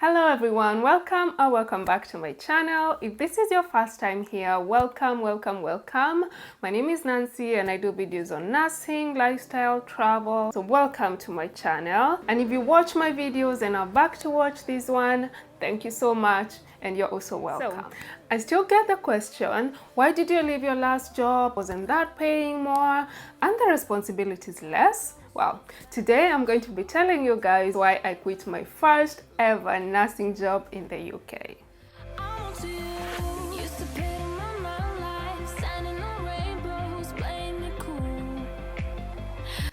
Hello everyone, welcome or welcome back to my channel. If this is your first time here, welcome. My name is Nancy and I do videos on nursing, lifestyle, travel. So welcome to my channel. And if you watch my videos and are back to watch this one, thank you so much and you're also welcome. So, I still get the question, why did you leave your last job? Wasn't that paying more and the responsibilities less? Well, today I'm going to be telling you guys why I quit my first ever nursing job in the UK.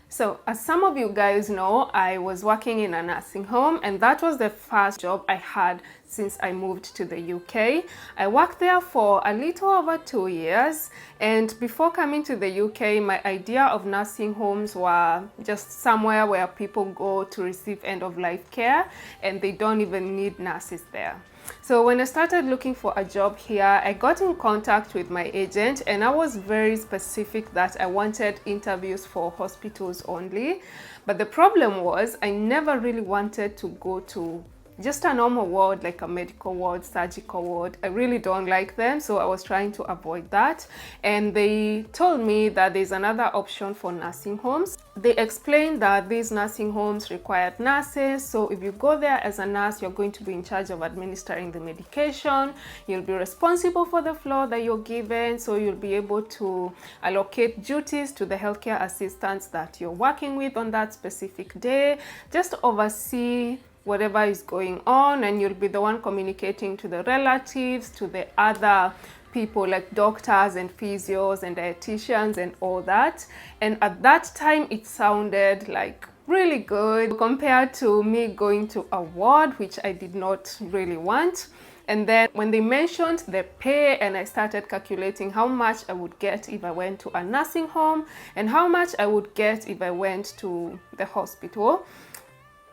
So, as some of you guys know, I was working in a nursing home and that was the first job I had since I moved to the UK. I worked there for a little over 2 years, and before coming to the UK, my idea of nursing homes were just somewhere where people go to receive end-of-life care and they don't even need nurses there. So when I started looking for a job here, I got in contact with my agent and I was very specific that I wanted interviews for hospitals only. But the problem was I never really wanted to go to just a normal ward, like a medical ward, surgical ward. I really don't like them, so I was trying to avoid that. And they told me that there's another option for nursing homes. They explained that these nursing homes required nurses, so if you go there as a nurse, you're going to be in charge of administering the medication. You'll be responsible for the floor that you're given, so you'll be able to allocate duties to the healthcare assistants that you're working with on that specific day. Just oversee whatever is going on, and you'll be the one communicating to the relatives, to the other people like doctors and physios and dietitians and all that. And at that time it sounded like really good compared to me going to a ward, which I did not really want. And then when they mentioned the pay and I started calculating how much I would get if I went to a nursing home and how much I would get if I went to the hospital,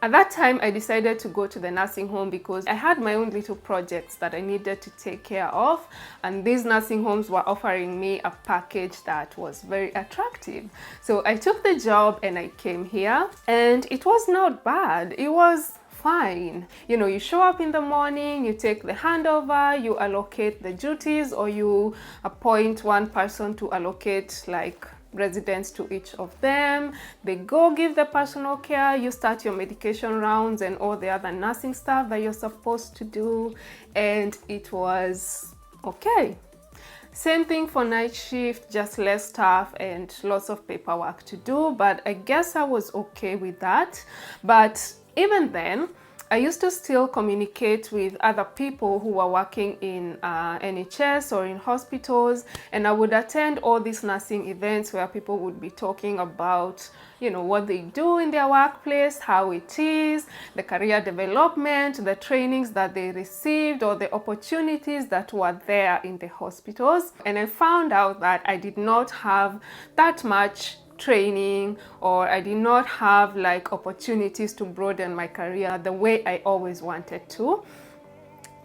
at that time, I decided to go to the nursing home because I had my own little projects that I needed to take care of, and these nursing homes were offering me a package that was very attractive. So I took the job and I came here, and it was not bad. It was fine. You know, you show up in the morning, you take the handover, you allocate the duties, or you appoint one person to allocate like residents to each of them. They go give the personal care, you start your medication rounds and all the other nursing stuff that you're supposed to do, and it was okay. Same thing for night shift, just less staff and lots of paperwork to do, but I guess I was okay with that. But even then, I used to still communicate with other people who were working in NHS or in hospitals, and I would attend all these nursing events where people would be talking about, you know, what they do in their workplace, how it is, the career development, the trainings that they received, or the opportunities that were there in the hospitals. And I found out that I did not have that much training, or I did not have like opportunities to broaden my career the way I always wanted to.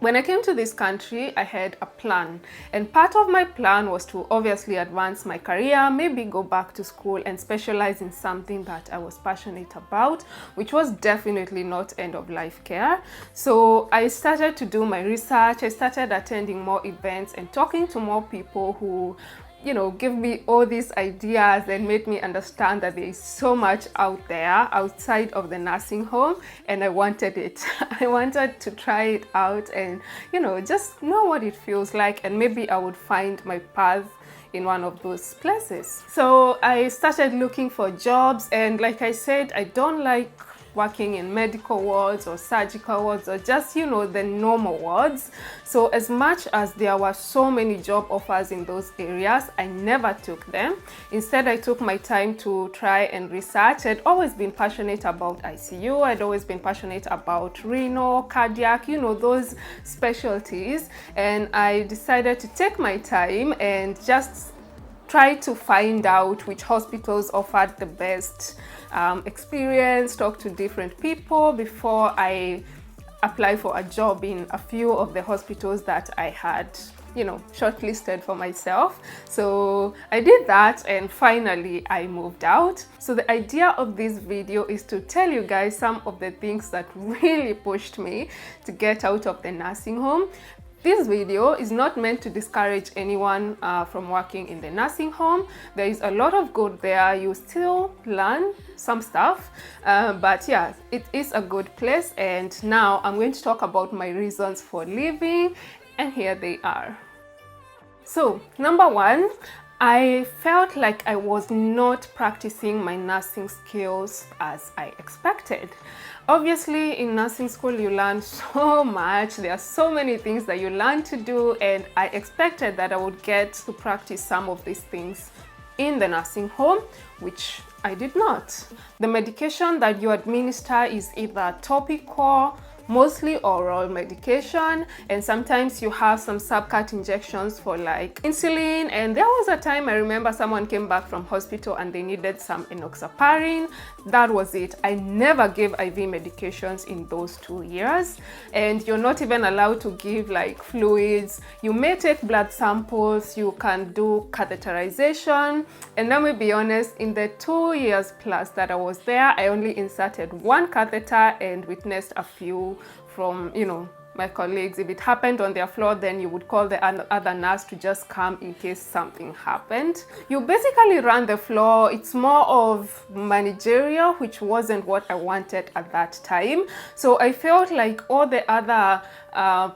When I came to this country, I had a plan, and part of my plan was to obviously advance my career, maybe go back to school and specialize in something that I was passionate about, which was definitely not end-of-life care. So I started to do my research, I started attending more events and talking to more people who, you know, give me all these ideas and made me understand that there is so much out there outside of the nursing home, and I wanted it. I wanted to try it out and, you know, just know what it feels like, and maybe I would find my path in one of those places. So I started looking for jobs, and like I said, I don't like working in medical wards or surgical wards or just, you know, the normal wards. So as much as there were so many job offers in those areas, I never took them. Instead, I took my time to try and research. I'd always been passionate about ICU. I'd always been passionate about renal, cardiac, you know, those specialties. And I decided to take my time and just try to find out which hospitals offered the best experience, talk to different people before I apply for a job in a few of the hospitals that I had shortlisted for myself. So I did that, and finally I moved out. So the idea of this video is to tell you guys some of the things that really pushed me to get out of the nursing home. This video is not meant to discourage anyone from working in the nursing home. There is a lot of good there. You still learn some stuff, but yeah, it is a good place. And now I'm going to talk about my reasons for leaving, and here they are. So, number one, I felt like I was not practicing my nursing skills as I expected. Obviously, in nursing school, you learn so much. There are so many things that you learn to do, and I expected that I would get to practice some of these things in the nursing home, which I did not. The medication that you administer is either topical, mostly oral medication, and sometimes you have some subcut injections for like insulin. And there was a time I remember someone came back from hospital and they needed some enoxaparin. That was it. I never gave IV medications in those 2 years, and you're not even allowed to give like fluids. You may take blood samples, you can do catheterization, and let me be honest, in the 2 years plus that I was there, I only inserted one catheter and witnessed a few from my colleagues. If it happened on their floor, then you would call the other nurse to just come in case something happened. You basically run the floor. It's more of managerial, which wasn't what I wanted at that time. So I felt like all the other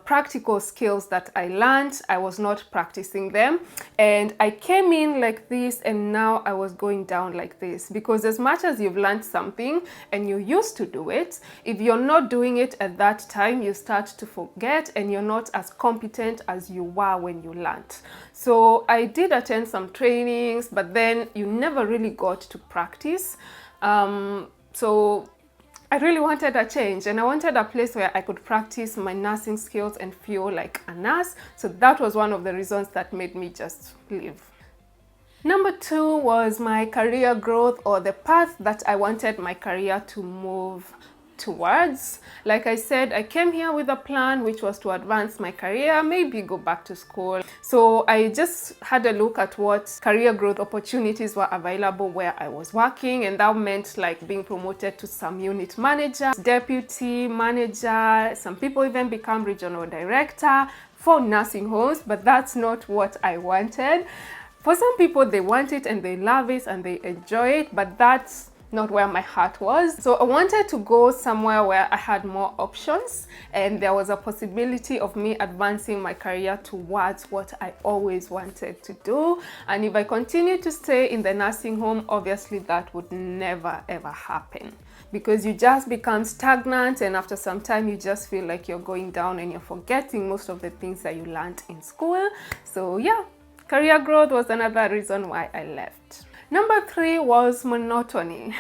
practical skills that I learned, I was not practicing them, and I came in like this, and now I was going down like this. Because as much as you've learned something and you used to do it, if you're not doing it at that time, you start to forget, and you're not as competent as you were when you learned. So I did attend some trainings, but then you never really got to practice. So I really wanted a change, and I wanted a place where I could practice my nursing skills and feel like a nurse. So that was one of the reasons that made me just leave. Number two was my career growth, or the path that I wanted my career to move towards. Like I said, I came here with a plan, which was to advance my career, maybe go back to school. So I just had a look at what career growth opportunities were available where I was working, and that meant like being promoted to some unit manager, deputy manager. Some people even become regional director for nursing homes, but that's not what I wanted. For some people, they want it and they love it and they enjoy it, but that's not where my heart was. So I wanted to go somewhere where I had more options, and there was a possibility of me advancing my career towards what I always wanted to do. And if I continued to stay in the nursing home, obviously that would never ever happen, because you just become stagnant, and after some time you just feel like you're going down and you're forgetting most of the things that you learned in school. So yeah, career growth was another reason why I left. Number three was monotony.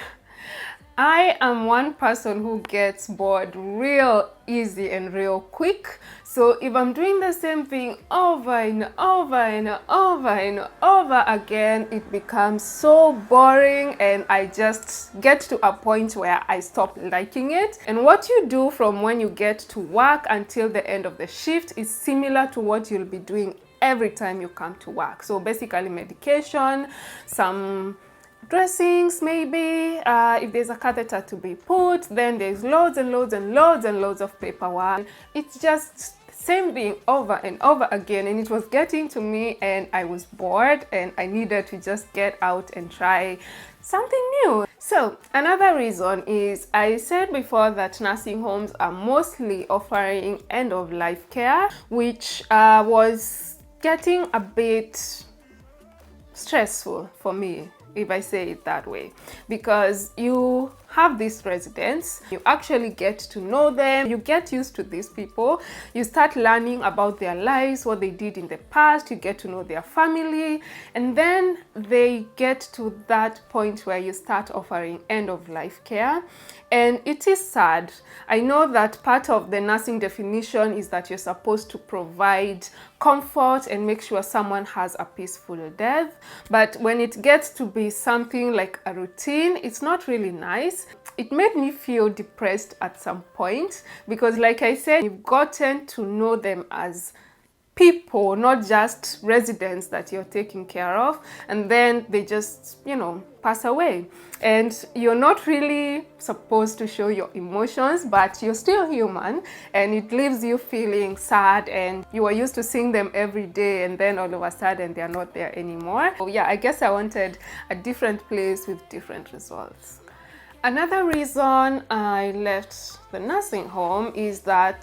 I am one person who gets bored real easy and real quick. So if I'm doing the same thing over and over and over and over again, it becomes so boring, and I just get to a point where I stop liking it. And what you do from when you get to work until the end of the shift is similar to what you'll be doing every time you come to work. So basically medication, some dressings maybe, if there's a catheter to be put, then there's loads and loads and loads and loads of paperwork. It's just same thing over and over again, and it was getting to me, and I was bored, and I needed to just get out and try something new. So another reason is, I said before that nursing homes are mostly offering end-of-life care, which was getting a bit stressful for me, if I say it that way, because you have these residents, you actually get to know them, you get used to these people, you start learning about their lives, what they did in the past, you get to know their family, and then they get to that point where you start offering end-of-life care. And it is sad. I know that part of the nursing definition is that you're supposed to provide comfort and make sure someone has a peaceful death. But when it gets to be something like a routine, it's not really nice. It made me feel depressed at some point, because like I said, you've gotten to know them as people, not just residents that you're taking care of, and then they just, you know, pass away. And you're not really supposed to show your emotions, but you're still human, and it leaves you feeling sad, and you are used to seeing them every day, and then all of a sudden they're not there anymore. So yeah, I guess I wanted a different place with different results. Another reason I left the nursing home is that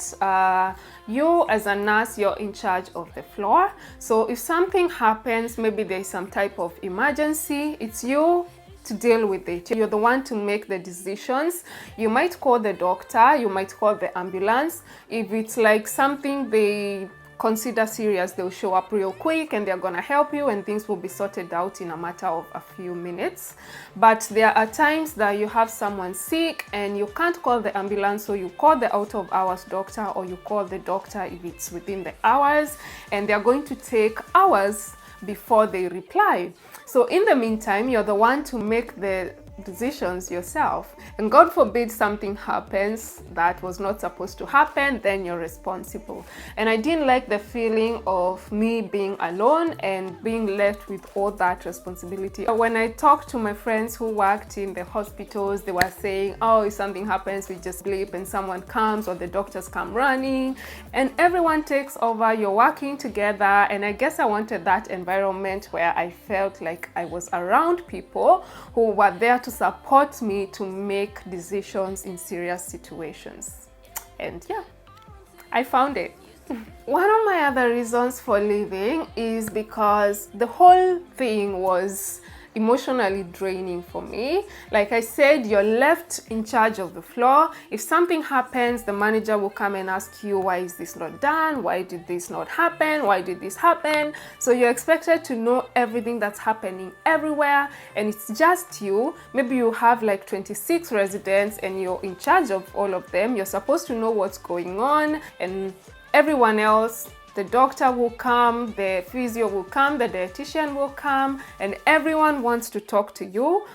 you as a nurse, you're in charge of the floor. So if something happens, maybe there's some type of emergency, it's you to deal with it. You're the one to make the decisions. You might call the doctor, you might call the ambulance. If it's like something they consider serious, they'll show up real quick and they're gonna help you, and things will be sorted out in a matter of a few minutes. But there are times that you have someone sick and you can't call the ambulance, so you call the out of hours doctor, or you call the doctor if it's within the hours, and they're going to take hours before they reply. So in the meantime, you're the one to make the decisions yourself, and God forbid something happens that was not supposed to happen, then you're responsible. And I didn't like the feeling of me being alone and being left with all that responsibility. When I talked to my friends who worked in the hospitals, they were saying, oh, if something happens, we just sleep and someone comes, or the doctors come running and everyone takes over. You're working together. And I guess I wanted that environment where I felt like I was around people who were there to support me to make decisions in serious situations. And yeah, I found it. One of my other reasons for leaving is because the whole thing was emotionally draining for me. Like I said, you're left in charge of the floor. If something happens, the manager will come and ask you, why is this not done? Why did this not happen? Why did this happen? So you're expected to know everything that's happening everywhere, and it's just you. Maybe you have like 26 residents and you're in charge of all of them. You're supposed to know what's going on, and everyone else, the doctor will come, the physio will come, the dietitian will come, and everyone wants to talk to you.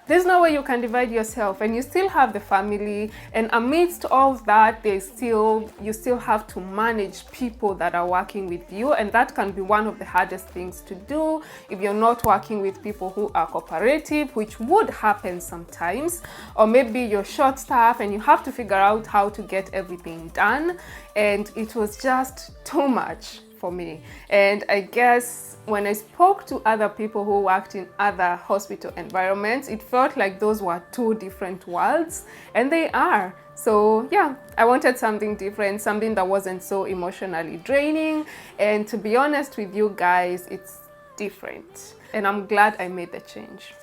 There's no way you can divide yourself, and you still have the family, and amidst all that, you still have to manage people that are working with you, and that can be one of the hardest things to do if you're not working with people who are cooperative, which would happen sometimes. Or maybe you're short-staffed and you have to figure out how to get everything done, and it was just too much for me. And I guess when I spoke to other people who worked in other hospital environments, it felt like those were two different worlds, and they are. So yeah, I wanted something different, something that wasn't so emotionally draining. And to be honest with you guys, it's different, and I'm glad I made the change.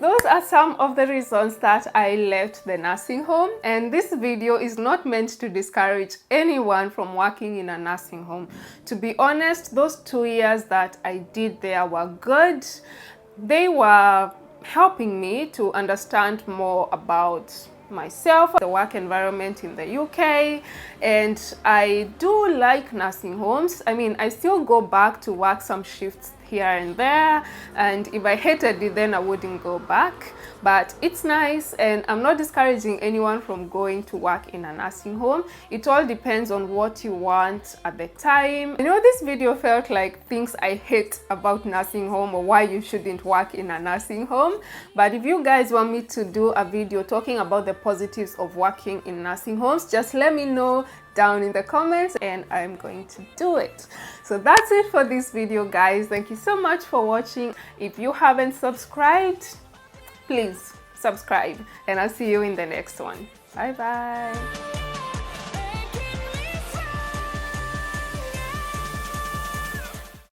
Those are some of the reasons that I left the nursing home, and this video is not meant to discourage anyone from working in a nursing home. To be honest, those 2 years that I did there were good. They were helping me to understand more about myself, the work environment in the UK, and I do like nursing homes. I mean, I still go back to work some shifts here and there, and if I hated it, then I wouldn't go back. But it's nice, and I'm not discouraging anyone from going to work in a nursing home. It all depends on what you want at the time. You know, this video felt like things I hate about nursing home, or why you shouldn't work in a nursing home. But if you guys want me to do a video talking about the positives of working in nursing homes, just let me know down in the comments and I'm going to do it. So that's it for this video, guys. Thank you so much for watching. If you haven't subscribed, please subscribe, and I'll see you in the next one. Bye bye.